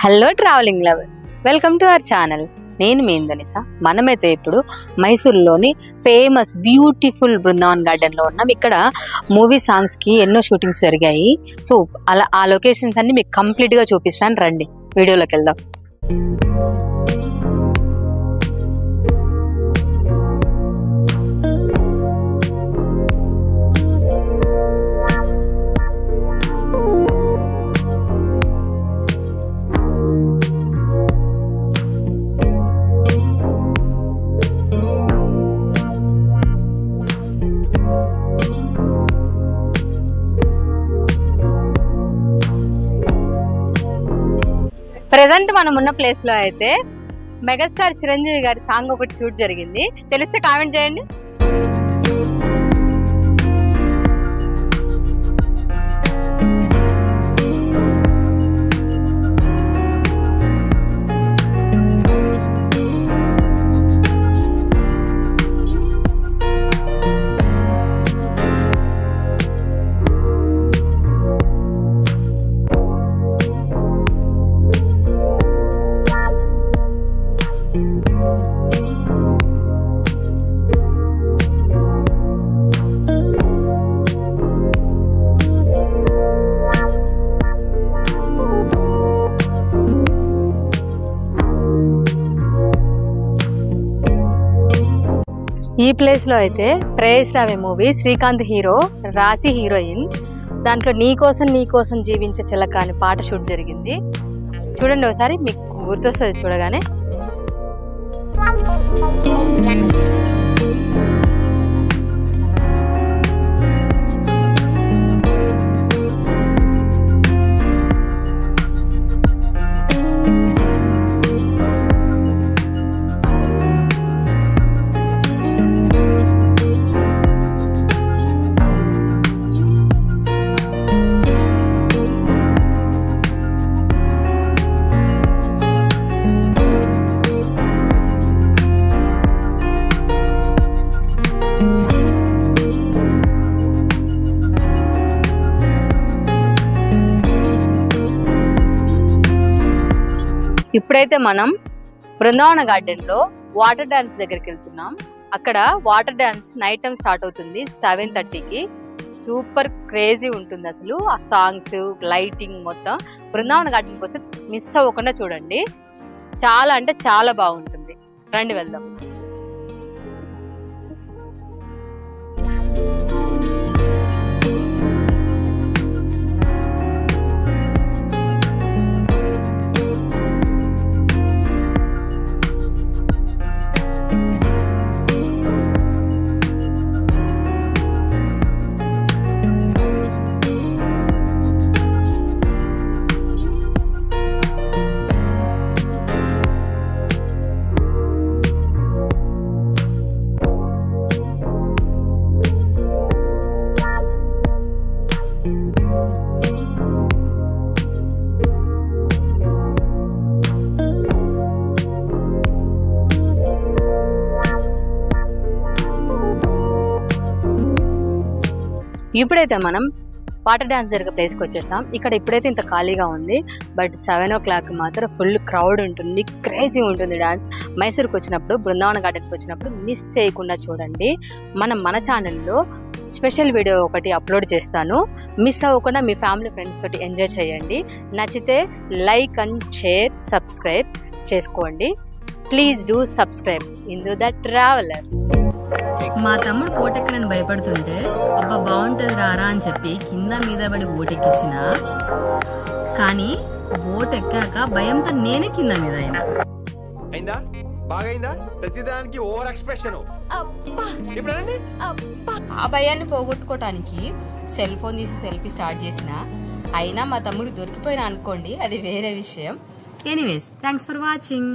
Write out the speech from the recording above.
Hello travelling lovers, welcome to our channel. నేను మీ ఇందనిసా. మనమైతే ఇప్పుడు మైసూర్లోని ఫేమస్ బ్యూటిఫుల్ బృందావన్ గార్డెన్లో ఉన్నాం. ఇక్కడ మూవీ సాంగ్స్కి ఎన్నో షూటింగ్స్ జరిగాయి. సో అలా ఆ లొకేషన్స్ అన్ని మీకు కంప్లీట్గా చూపిస్తాను. రండి వీడియోలోకి వెళ్దాం. ప్రెజెంట్ మనం ఉన్న ప్లేస్ లో అయితే మెగాస్టార్ చిరంజీవి గారి సాంగ్ ఒకటి షూట్ జరిగింది. తెలిస్తే కామెంట్ చేయండి. ఈ ప్లేస్ లో అయితే ప్రేయస్ రావే మూవీ శ్రీకాంత్ హీరో, రాశి హీరోయిన్. దాంట్లో నీకోసం జీవించే చిలక అని పాట షూట్ జరిగింది. చూడండి ఒకసారి, మీకు గుర్తొస్తుంది చూడగానే. ఇప్పుడైతే మనం బృందావన గార్డెన్ లో వాటర్ డాన్స్ దగ్గరికి వెళ్తున్నాం. అక్కడ water dance night time start అవుతుంది 7:30కి. సూపర్ క్రేజీ ఉంటుంది అసలు. ఆ సాంగ్స్, లైటింగ్ మొత్తం. బృందావన గార్డెన్కి వస్తే మిస్ అవ్వకుండా చూడండి. చాలా అంటే చాలా బాగుంటుంది. రండి వెళ్దాం. ఇప్పుడైతే మనం వాటర్ డాన్స్ జరిగే ప్లేస్కి వచ్చేసాం. ఇక్కడ ఇప్పుడైతే ఇంత ఖాళీగా ఉంది, బట్ 7 o'clock మాత్రం ఫుల్ క్రౌడ్ ఉంటుంది, క్రేజీ ఉంటుంది డాన్స్. మైసూర్కి వచ్చినప్పుడు, బృందావన గార్డెన్కి వచ్చినప్పుడు మిస్ చేయకుండా చూడండి. మన ఛానల్లో స్పెషల్ వీడియో ఒకటి అప్లోడ్ చేస్తాను. మిస్ అవ్వకుండా మీ ఫ్యామిలీ ఫ్రెండ్స్ తోటి ఎంజాయ్ చేయండి. నచ్చితే లైక్ అండ్ షేర్, సబ్స్క్రైబ్ చేసుకోండి. Please do subscribe Indu the traveller. మా తమ్ముడు ఓటెక్కనని భయపడుతుంటే అబ్బా బాగుంటుంది రారా అని చెప్పి కింద మీద పడి ఓటెక్కించిన, కానీ ఓటెక్కాక భయంతో నేనే కింద మీద అయినా. అయిందా? బాగైందా? ప్రతిదానికి ఓవర్ ఎక్స్ప్రెషన్. ఆ భయాన్ని పోగొట్టుకోవటానికి సెల్ ఫోన్ తీసి సెల్ఫీ స్టార్ట్ చేసిన, అయినా మా తమ్ముడు దొరికిపోయినా అనుకోండి, అది వేరే విషయం. Anyways, thanks for watching.